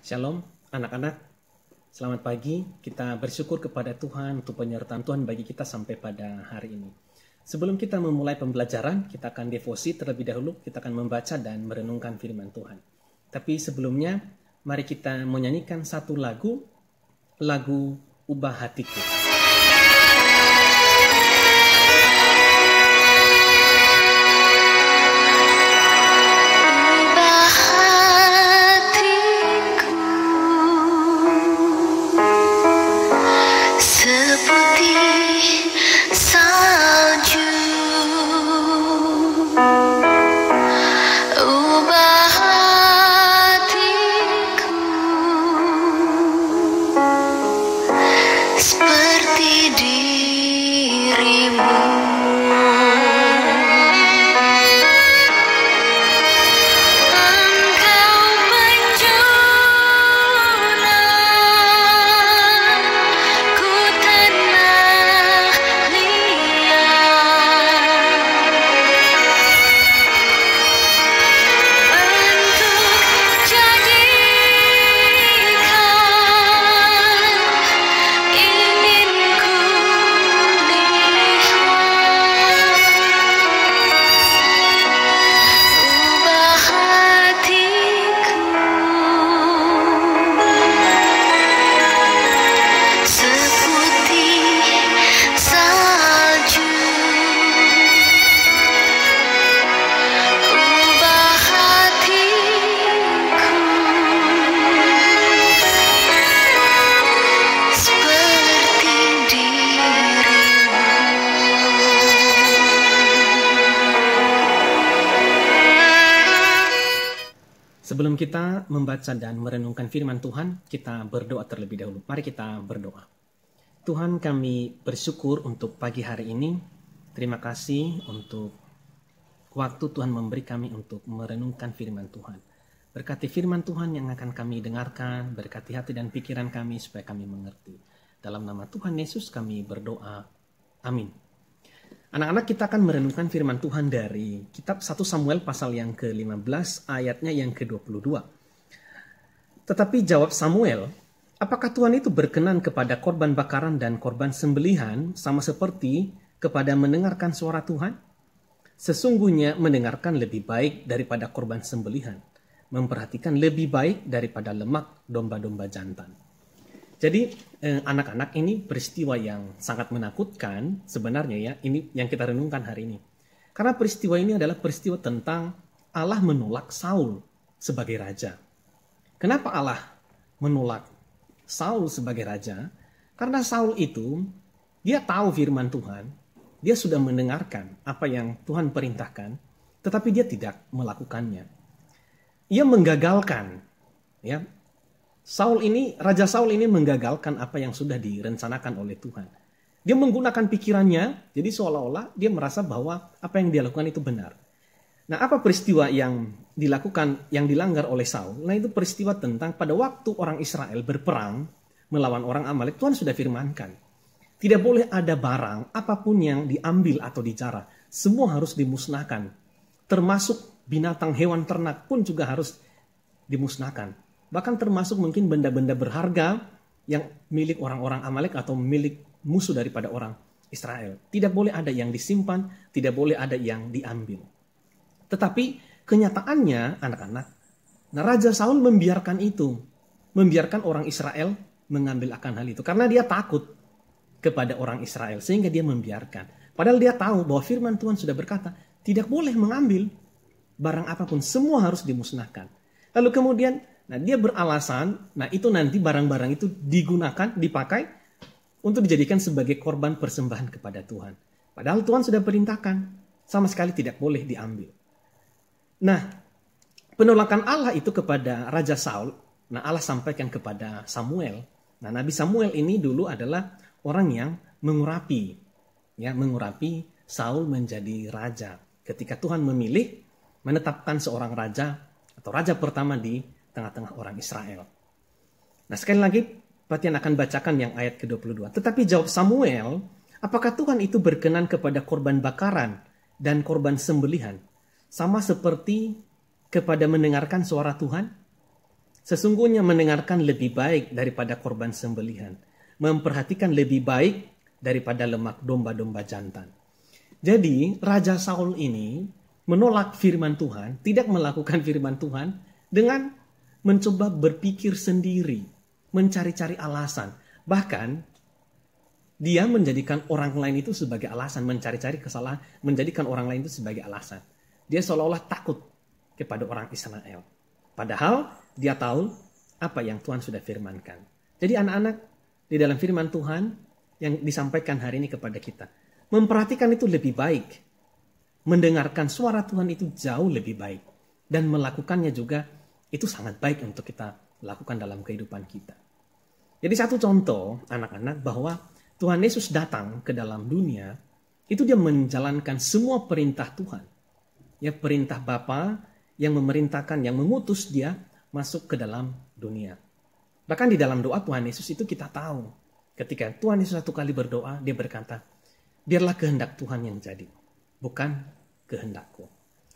Shalom anak-anak, selamat pagi. Kita bersyukur kepada Tuhan untuk penyertaan Tuhan bagi kita sampai pada hari ini. Sebelum kita memulai pembelajaran, kita akan devosi terlebih dahulu. Kita akan membaca dan merenungkan firman Tuhan. Tapi sebelumnya, mari kita menyanyikan satu lagu Ubah Hatiku. Sebelum kita membaca dan merenungkan firman Tuhan, kita berdoa terlebih dahulu. Mari kita berdoa. Tuhan, kami bersyukur untuk pagi hari ini. Terima kasih untuk waktu Tuhan memberi kami untuk merenungkan firman Tuhan. Berkati firman Tuhan yang akan kami dengarkan, berkati hati dan pikiran kami supaya kami mengerti. Dalam nama Tuhan Yesus kami berdoa. Amin. Anak-anak, kita akan merenungkan firman Tuhan dari kitab 1 Samuel pasal yang ke-15 ayatnya yang ke-22. Tetapi jawab Samuel, apakah Tuhan itu berkenan kepada korban bakaran dan korban sembelihan sama seperti kepada mendengarkan suara Tuhan? Sesungguhnya mendengarkan lebih baik daripada korban sembelihan, memperhatikan lebih baik daripada lemak domba-domba jantan. Jadi anak-anak, ini peristiwa yang sangat menakutkan sebenarnya ya, ini yang kita renungkan hari ini. Karena peristiwa ini adalah peristiwa tentang Allah menolak Saul sebagai raja. Kenapa Allah menolak Saul sebagai raja? Karena Saul itu, dia tahu firman Tuhan, dia sudah mendengarkan apa yang Tuhan perintahkan, tetapi dia tidak melakukannya. Ia menggagalkan, ya. Raja Saul ini menggagalkan apa yang sudah direncanakan oleh Tuhan. Dia menggunakan pikirannya, jadi seolah-olah dia merasa bahwa apa yang dia lakukan itu benar. Nah, apa peristiwa yang dilakukan, yang dilanggar oleh Saul? Nah, itu peristiwa tentang pada waktu orang Israel berperang melawan orang Amalek, Tuhan sudah firmankan. Tidak boleh ada barang apapun yang diambil atau dijarah. Semua harus dimusnahkan. Termasuk binatang hewan ternak pun juga harus dimusnahkan. Bahkan termasuk mungkin benda-benda berharga yang milik orang-orang Amalek atau milik musuh daripada orang Israel. Tidak boleh ada yang disimpan, tidak boleh ada yang diambil. Tetapi kenyataannya anak-anak, nah Raja Saul membiarkan itu. Membiarkan orang Israel mengambil akan hal itu. Karena dia takut kepada orang Israel sehingga dia membiarkan. Padahal dia tahu bahwa firman Tuhan sudah berkata, tidak boleh mengambil barang apapun, semua harus dimusnahkan. Lalu kemudian dia beralasan, itu nanti barang-barang itu digunakan, dipakai untuk dijadikan sebagai korban persembahan kepada Tuhan. Padahal Tuhan sudah perintahkan, sama sekali tidak boleh diambil. Nah, penolakan Allah itu kepada Raja Saul, Allah sampaikan kepada Samuel. Nah, Nabi Samuel ini dulu adalah orang yang mengurapi Saul menjadi raja. Ketika Tuhan memilih, menetapkan seorang raja atau raja pertama di tengah-tengah orang Israel. Nah, sekali lagi Patian akan bacakan yang ayat ke-22. Tetapi jawab Samuel, apakah Tuhan itu berkenan kepada korban bakaran dan korban sembelihan sama seperti kepada mendengarkan suara Tuhan? Sesungguhnya mendengarkan lebih baik daripada korban sembelihan. Memperhatikan lebih baik daripada lemak domba-domba jantan. Jadi Raja Saul ini menolak firman Tuhan, tidak melakukan firman Tuhan dengan mencoba berpikir sendiri, mencari-cari alasan. Bahkan dia menjadikan orang lain itu sebagai alasan, mencari-cari kesalahan, menjadikan orang lain itu sebagai alasan. Dia seolah-olah takut kepada orang Israel. Padahal dia tahu apa yang Tuhan sudah firmankan. Jadi anak-anak, di dalam firman Tuhan yang disampaikan hari ini kepada kita, memperhatikan itu lebih baik. Mendengarkan suara Tuhan itu jauh lebih baik. Dan melakukannya juga itu sangat baik untuk kita lakukan dalam kehidupan kita. Jadi satu contoh anak-anak bahwa Tuhan Yesus datang ke dalam dunia, itu dia menjalankan semua perintah Tuhan. Ya, perintah Bapa yang memerintahkan, yang mengutus dia masuk ke dalam dunia. Bahkan di dalam doa Tuhan Yesus itu kita tahu. Ketika Tuhan Yesus satu kali berdoa, dia berkata, biarlah kehendak Tuhan yang jadi, bukan kehendakku.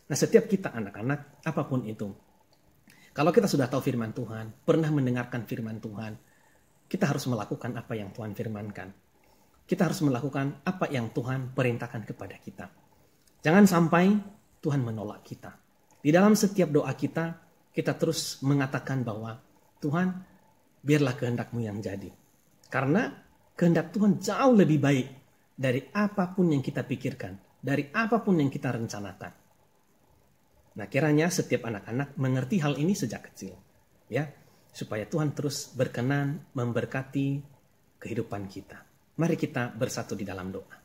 Nah, setiap kita anak-anak, apapun itu, kalau kita sudah tahu firman Tuhan, pernah mendengarkan firman Tuhan, kita harus melakukan apa yang Tuhan firmankan. Kita harus melakukan apa yang Tuhan perintahkan kepada kita. Jangan sampai Tuhan menolak kita. Di dalam setiap doa kita, kita terus mengatakan bahwa Tuhan, biarlah kehendak-Mu yang jadi. Karena kehendak Tuhan jauh lebih baik dari apapun yang kita pikirkan, dari apapun yang kita rencanakan. Nah, kiranya setiap anak-anak mengerti hal ini sejak kecil, ya, supaya Tuhan terus berkenan memberkati kehidupan kita. Mari kita bersatu di dalam doa.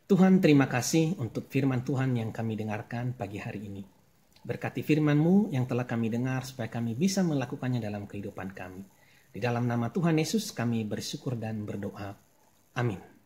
Tuhan, terima kasih untuk firman Tuhan yang kami dengarkan pagi hari ini. Berkati firman-Mu yang telah kami dengar supaya kami bisa melakukannya dalam kehidupan kami. Di dalam nama Tuhan Yesus kami bersyukur dan berdoa. Amin.